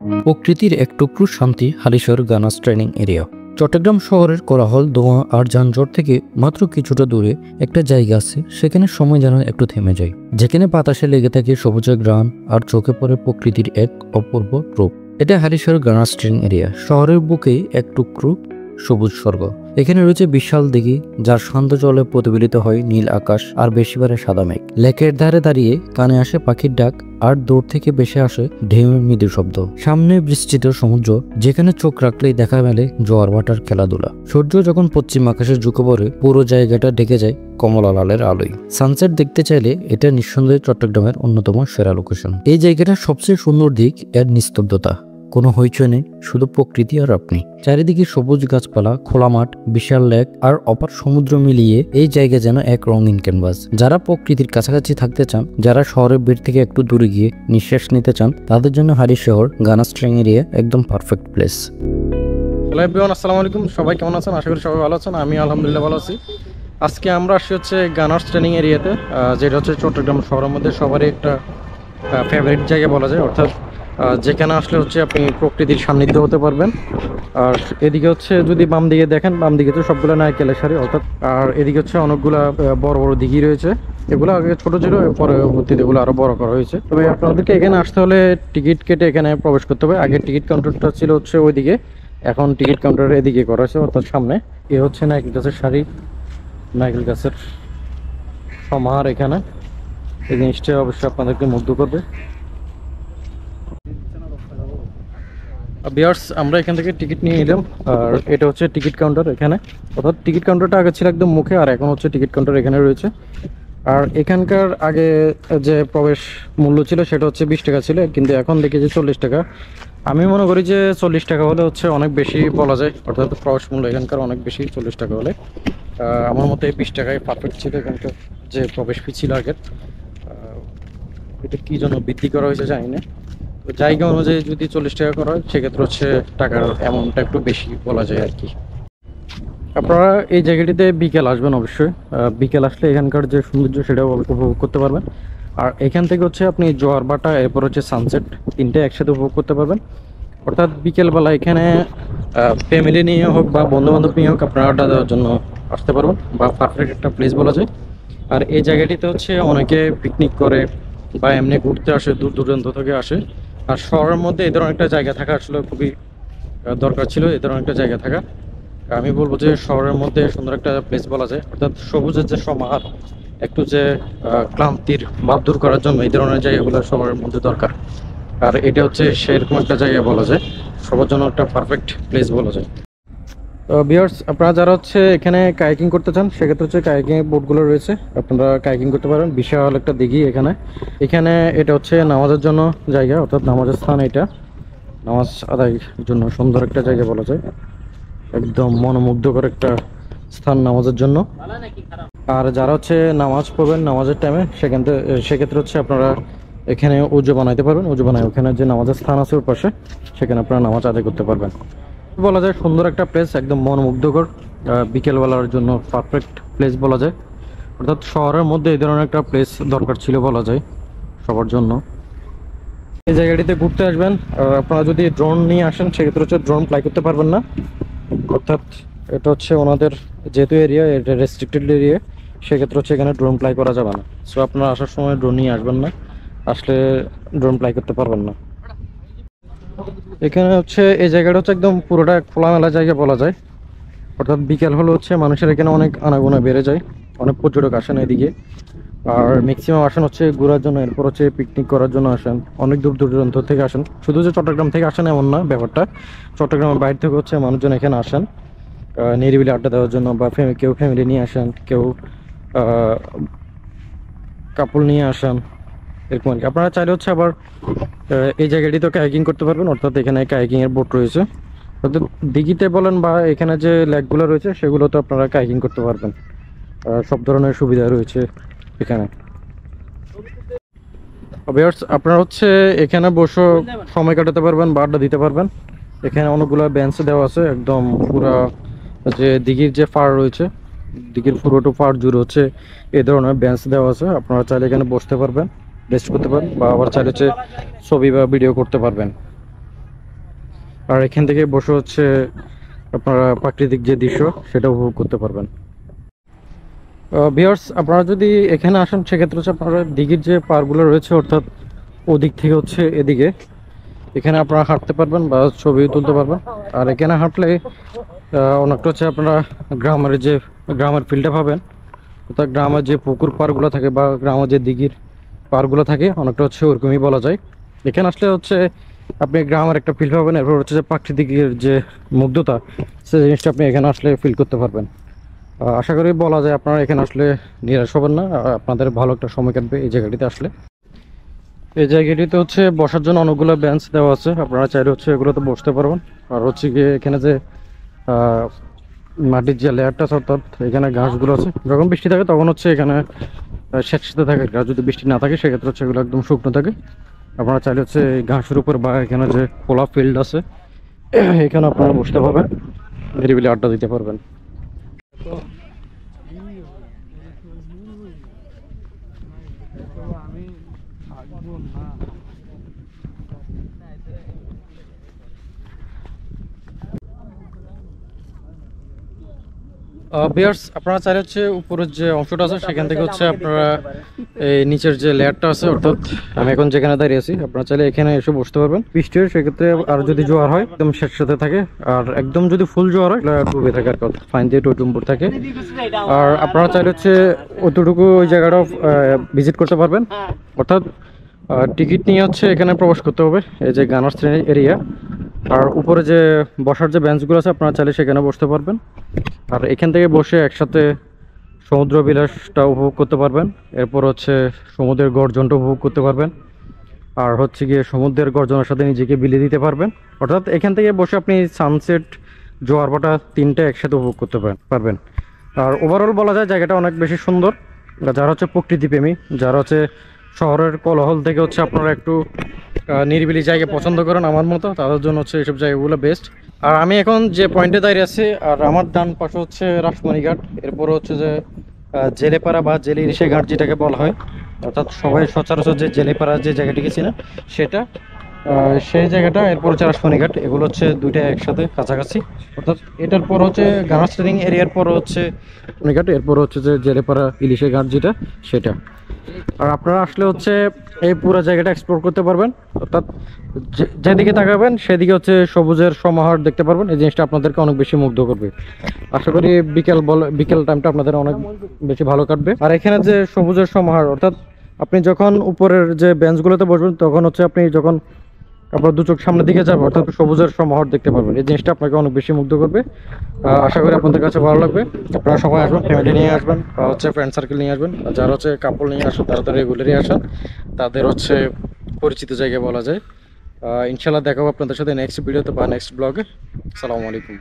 প্রকৃতির এক টুকরো শান্তি Halishahar gunners training area. Chittagong শহরের কোলাহল, ধোঁয়া আর যানজট থেকে মাত্র কিছুটা দূরে একটা জায়গা আছে, সেখানে সময় যেন একটু থেমে যায়, যেখানে বাতাসে লেগে থাকে সবুজের গ্রান আর চোখে পড়ে প্রকৃতির এক অপূর্ব রূপ। এটা হালিশহর গানাস ট্রেনিং এরিয়া, শহরের বুকে এক টুকরো সবুজ স্বর্গ। এখানে রয়েছে বিশাল দিঘি, যার শান্ত জলে প্রতিফলিত হয় নীল আকাশ আর বেশিবারে সাদা মেঘ। লেকের ধারে দাঁড়িয়ে কানে আসে পাখির ডাক আর দূর থেকে ভেসে আসে ঢেউয়ের মৃদু শব্দ। সামনে বিস্তৃত সমুদ্র, যেখানে চোখ রাখলেই দেখা মেলে জোয়ার ভাটার খেলাধুলা। সূর্য যখন পশ্চিম আকাশে ঝুঁকে পড়ে, পুরো জায়গাটা ঢেকে যায় কমলা লালের আলোয়। সানসেট দেখতে চাইলে এটা নিঃসন্দেহে চট্টগ্রামের অন্যতম সেরা লোকেশন। এই জায়গাটার সবচেয়ে সুন্দর দিক এর নিস্তব্ধতা। কোনো হইচই নেই, শুধু প্রকৃতি আর আপনি। চারিদিকে সবুজ গাছপালা, খোলা মাঠ, বিশাল লেক আর অপার সমুদ্র মিলিয়ে এই জায়গা যেন এক রঙিন ক্যানভাস। যারা প্রকৃতির কাছাকাছি থাকতে চান, যারা শহরের ভিড় থেকে একটু দূরে গিয়ে নিঃশ্বাস নিতে চান, তাদের জন্য হালিশহর গানাস ট্রেনিং এরিয়া একদম পারফেক্ট প্লেস। হ্যালো এভরিওয়ান, আসসালামু আলাইকুম। সবাই কেমন আছেন? আশা করি সবাই ভালো আছেন। আমি আলহামদুলিল্লাহ ভালো আছি। আজকে আমরা আসছি হচ্ছে গানাস ট্রেনিং এরিয়াতে, যেটা হচ্ছে চট্টগ্রাম শহরের মধ্যে সবারই একটা ফেভারিট জায়গা বলা যায়। অর্থাৎ যেখানে আসলে হচ্ছে আপনি প্রকৃতির সান্নিধ্য হতে পারবেন। আর এদিকে হচ্ছে যদি বাম দিকে দেখেন, বাম দিকে তো সবগুলো নারকেলের সারি, অর্থাৎ আর এদিকে হচ্ছে অনেকগুলা বড় বড় দিঘি রয়েছে। এগুলো আগে ছোট ছিল, পরবর্তীতে এগুলো আরো বড় করা হয়েছে। তবে আপনাদেরকে এখানে আসতে হলে টিকিট কেটে এখানে প্রবেশ করতে হবে। আগে টিকিট কাউন্টারটা ছিল হচ্ছে ওইদিকে, এখন টিকিট কাউন্টার এদিকে করা হয়েছে, অর্থাৎ সামনে। এ হচ্ছে নারকেল গাছের সারি, নারকেল গাছের সমাহার এখানে। এই জিনিসটা অবশ্যই আপনাদেরকে মুগ্ধ করবে। ভিউয়ার্স, আমরা এখান থেকে টিকিট নিয়ে নিলাম, আর এটা হচ্ছে টিকিট কাউন্টার এখানে। অর্থাৎ টিকিট কাউন্টারটা আগে ছিল একদম মুখে, আর এখন হচ্ছে টিকিট কাউন্টার এখানে রয়েছে। আর এখানকার আগে যে প্রবেশ মূল্য ছিল সেটা হচ্ছে 20 টাকা ছিল, কিন্তু এখন দেখি যে 40 টাকা। আমি মনে করি যে 40 টাকা হলে হচ্ছে অনেক বেশি বলা যায়, অর্থাৎ প্রবেশ মূল্য এখানকার অনেক বেশি। 40 টাকা হলে আমার মতে 20 টাকায় পারফেক্ট ছিল এখানকার যে প্রবেশ ফি ছিল আগের। এটা কী জন্য বৃদ্ধি করা হয়েছে জানি না। তো জায়গা অনুযায়ী যদি 40 টাকা করা হয়, সেক্ষেত্রে হচ্ছে টাকার অ্যামাউন্টটা একটু বেশি বলা যায় আর কি। আপনারা এই জায়গাটিতে বিকেল আসবেন অবশ্যই। বিকেল আসলে এখানকার যে সৌন্দর্য সেটাও উপভোগ করতে পারবেন। আর এখান থেকে হচ্ছে আপনি জোয়ার ভাটা, এরপর হচ্ছে সানসেট, তিনটে একসাথে উপভোগ করতে পারবেন। অর্থাৎ বিকেলবেলা এখানে ফ্যামিলি নিয়ে হোক বা বন্ধুবান্ধব নিয়ে হোক, আপনারা আড্ডা দেওয়ার জন্য আসতে পারবেন, বা পারফেক্ট একটা প্লেস বলা যায়। আর এই জায়গাটিতে হচ্ছে অনেকে পিকনিক করে বা এমনি ঘুরতে আসে, দূর দূরান্ত থেকে আসে। আর শহরের মধ্যে এই ধরনের একটা জায়গা থাকা আসলে খুবই দরকার ছিল, এই ধরনের একটা জায়গা থাকা। আমি বলবো যে শহরের মধ্যে সুন্দর একটা প্লেস বলা যায়। অর্থাৎ সবুজের যে সমাহার, একটু যে ক্লান্তির ভাব দূর করার জন্য এই ধরনের জায়গাগুলো শহরের মধ্যে দরকার। আর এটা হচ্ছে সেরকম একটা জায়গা বলা যায়, সবার জন্য একটা পারফেক্ট প্লেস বলা যায়। তো ভিউয়ার্স, আপনারা যারা হচ্ছে এখানে কায়াকিং করতে চান, সেক্ষেত্রে হচ্ছে কায়াকিং এর বোটগুলো রয়েছে, আপনারা কায়াকিং করতে পারেন। বিশাল একটা দিঘি এখানে এটা হচ্ছে নামাজের জন্য জায়গা, অর্থাৎ নামাজের স্থান। এটা নামাজ আদায়ের জন্য সুন্দর একটা জায়গা বলা যায়, একদম মনোমুগ্ধকর একটা স্থান নামাজের জন্য। আর যারা হচ্ছে নামাজ পড়বেন নামাজের টাইমে, সেক্ষেত্রে হচ্ছে আপনারা এখানে উজু বানাইতে পারবেন। উজু বানায় ওখানে যে নামাজের স্থান আছে ওর পাশে, সেখানে আপনারা নামাজ আদায় করতে পারবেন। বলা যায় সুন্দর একটা প্লেস, একদম মনোমুগ্ধকর, বিকেলবেলার জন্য পারফেক্ট প্লেস বলা যায়। অর্থাৎ শহরের মধ্যে এই ধরনের একটা প্লেস দরকার ছিল বলা যায় সবার জন্য। এই জায়গাটিতে ঘুরতে আসবেন, আর আপনারা যদি ড্রোন নিয়ে আসেন, সেক্ষেত্রে হচ্ছে ড্রোন ফ্লাই করতে পারবেন না। অর্থাৎ এটা হচ্ছে ওনাদের যেহেতু এরিয়া, এটা রেস্ট্রিক্টেড এরিয়া, সেক্ষেত্রে হচ্ছে এখানে ড্রোন ফ্লাই করা যাবে না। সো আপনারা আসার সময় ড্রোন নিয়ে আসবেন না, আসলে ড্রোন ফ্লাই করতে পারবেন না। এখানে হচ্ছে এই জায়গাটা হচ্ছে একদম পুরোটা খোলামেলা জায়গা বলা যায়। অর্থাৎ বিকেল হলে হচ্ছে মানুষের এখানে অনেক আনাগোনা বেড়ে যায়, অনেক পর্যটক আসেন এদিকে। আর ম্যাক্সিমাম আসেন হচ্ছে ঘোরার জন্য, এরপর হচ্ছে পিকনিক করার জন্য আসেন, অনেক দূর দূরান্ত থেকে আসেন। শুধু যে চট্টগ্রাম থেকে আসেন এমন না ব্যাপারটা, চট্টগ্রামের বাইরে থেকে হচ্ছে মানুষজন এখানে আসেন নিরিবিলি আড্ডা দেওয়ার জন্য, বা কেউ ফ্যামিলি নিয়ে আসেন, কেউ কাপড় নিয়ে আসেন, এরকম আর কি। আপনারা চাইলে হচ্ছে আবার এই জায়গাটিতে কায়াকিং করতে পারবেন। অর্থাৎ এখানে কায়াকিং এর বোট রয়েছে, অর্থাৎ দিঘিতে বলেন বা এখানে যে লেকগুলো রয়েছে সেগুলোতে আপনারা কায়াকিং করতে পারবেন। সব ধরনের সুবিধা রয়েছে এখানে। ভিউয়ার্স, আপনারা হচ্ছে এখানে বসে সময় কাটাতে পারবেন বা আড্ডা দিতে পারবেন। এখানে অনেকগুলো বেঞ্চ দেওয়া আছে, একদম পুরা যে দিঘির যে ফার রয়েছে, দিঘির পুরোটো ফার জুড়ে হচ্ছে এই ধরনের বেঞ্চ দেওয়া আছে। আপনারা চাইলে এখানে বসতে পারবেন, রেস্ট করতে পারেন, বা আবার চাইলে হচ্ছে ছবি বা ভিডিও করতে পারবেন। আর এখান থেকে বসে হচ্ছে আপনারা প্রাকৃতিক যে দৃশ্য সেটা উপভোগ করতে পারবেন। ভিউয়ার্স, আপনারা যদি এখানে আসেন সেক্ষেত্রে হচ্ছে আপনারা দিঘির যে পাড়গুলো রয়েছে অর্থাৎ ওদিক থেকে হচ্ছে এদিকে এখানে আপনারা হাঁটতে পারবেন বা ছবি তুলতে পারবেন। আর এখানে হাঁটলে অনেকটা হচ্ছে আপনারা গ্রামের ফিল্ডটা পাবেন, অর্থাৎ গ্রামের যে পুকুর পাড়গুলো থাকে বা গ্রামের যে দিঘির পাড়গুলো থাকে অনেকটা হচ্ছে ওরকমই বলা যায়। এখানে আসলে হচ্ছে আপনি গ্রামের একটা ফিল পাবেন, এরপর হচ্ছে যে প্রাকৃতিকের যে মুগ্ধতা সেই জিনিসটা আপনি এখানে আসলে ফিল করতে পারবেন। আশা করি বলা যায় আপনারা এখানে আসলে নিরাশ হবেন না, আপনাদের ভালো একটা সময় কাটবে এই জায়গাটিতে আসলে। এই জায়গাটিতে হচ্ছে বসার জন্য অনেকগুলো বেঞ্চ দেওয়া আছে, আপনারা চাইলে হচ্ছে এগুলোতে বসতে পারবেন। আর হচ্ছে গিয়ে এখানে যে মাটির যে লেয়ারটা আছে অর্থাৎ এখানে ঘাসগুলো আছে, যখন বৃষ্টি থাকে তখন হচ্ছে এখানে স্যাঁতসেঁতে থাকে, আর যদি বৃষ্টি না থাকে সেক্ষেত্রে হচ্ছে এগুলো একদম শুকনো থাকে। আপনারা চাইলে হচ্ছে এই ঘাসের উপর বা এখানে যে খোলা ফিল্ড আছে এখানে আপনারা বসতে পারবেন, নিরিবিলি আড্ডা দিতে পারবেন। বিয়ার্স, আপনারা চাইলে হচ্ছে উপরের যে অংশটা আছে সেখান থেকে হচ্ছে আপনারা এই নিচের যে লেয়ারটা আছে অর্থাৎ আমি এখন যেখানে দাঁড়িয়ে আছি আপনারা চাইলে এখানে এসে বসতে পারবেন। বৃষ্টি হয় সেক্ষেত্রে আর যদি জোয়ার হয় একদম সাথে থাকে, আর একদম যদি ফুল জোয়ার হয় ডুবে থাকে আর কি, ফাইন দিয়ে টুটুম্বুর থাকে। আর আপনারা চাইলে হচ্ছে অতটুকু ওই জায়গাটাও ভিজিট করতে পারবেন, অর্থাৎ টিকিট নিয়ে হচ্ছে এখানে প্রবেশ করতে হবে এই যে গানার এরিয়া। আর উপরে যে বসার যে বেঞ্চগুলো আছে আপনারা চাইলে সেখানে বসতে পারবেন। আর এখান থেকে বসে একসাথে সমুদ্র বিলাসটা উপভোগ করতে পারবেন, এরপর হচ্ছে সমুদ্রের গর্জনটা উপভোগ করতে পারবেন, আর হচ্ছে গিয়ে সমুদ্রের গর্জনের সাথে নিজেকে বিলিয়ে দিতে পারবেন। অর্থাৎ এখান থেকে বসে আপনি সানসেট জোয়ার ভাটা তিনটা একসাথে উপভোগ করতে পারবেন। আর ওভারঅল বলা যায় জায়গাটা অনেক বেশি সুন্দর। যারা হচ্ছে প্রকৃতিপ্রেমী, যারা হচ্ছে শহরের কোলাহল থেকে হচ্ছে আপনারা একটু নিরিবিলি জায়গা পছন্দ করেন আমার মতো, তাদের জন্য হচ্ছে এইসব জায়গাগুলো বেস্ট। আর আমি এখন যে পয়েন্টে দাঁড়িয়ে আছি আর আমার ডান পাশে হচ্ছে রাসমণি ঘাট, এরপর হচ্ছে যে জেলেপাড়া বা জেলে ইলিশে ঘাট যেটাকে বলা হয়, অর্থাৎ সবাই সচরাচর যে জেলেপাড়া যে জায়গাটিকে চিনে সেটা, সেই জায়গাটা, এরপর হচ্ছে রাসমণি ঘাট, এগুলো হচ্ছে দুইটা একসাথে কাছাকাছি। অর্থাৎ এটার পর হচ্ছে গানাস ট্রেনিং এরিয়ার পর হচ্ছে ঘাট, এরপর হচ্ছে যে জেলেপাড়া ইলিশে ঘাট যেটা সেটা। আর আপনারা আসলে হচ্ছে এই পুরো জায়গাটা এক্সপ্লোর করতে পারবেন, অর্থাৎ যেদিকে তাকাবেন সেদিকে হচ্ছে সবুজের সমাহার দেখতে পারবেন। এই জিনিসটা আপনাদেরকে অনেক বেশি মুগ্ধ করবে। আশা করি বিকেল টাইমটা আপনাদের অনেক বেশি ভালো কাটবে। আর এখানে যে সবুজের সমাহার, অর্থাৎ আপনি যখন উপরের যে বেঞ্চগুলোতে বসবেন তখন হচ্ছে আপনি যখন আপনার দু চোখ সামনের দিকে যাবে অর্থাৎ সবুজের সমাহার দেখতে পারবেন। এই জিনিসটা আপনাকে অনেক বেশি মুগ্ধ করবে। আশা করি আপনাদের কাছে ভালো লাগবে। আপনারা সবাই আসবেন, ফ্যামিলি নিয়ে আসবেন বা হচ্ছে ফ্রেন্ড সার্কেল নিয়ে আসবেন। আর যারা হচ্ছে কাপড় নিয়ে আসেন তারা তো রেগুলারই আসেন, তাদের হচ্ছে পরিচিত জায়গা বলা যায়। ইনশাল্লাহ দেখাবো আপনাদের সাথে নেক্সট ভিডিওতে বা নেক্সট ব্লগে। আসসালামু আলাইকুম।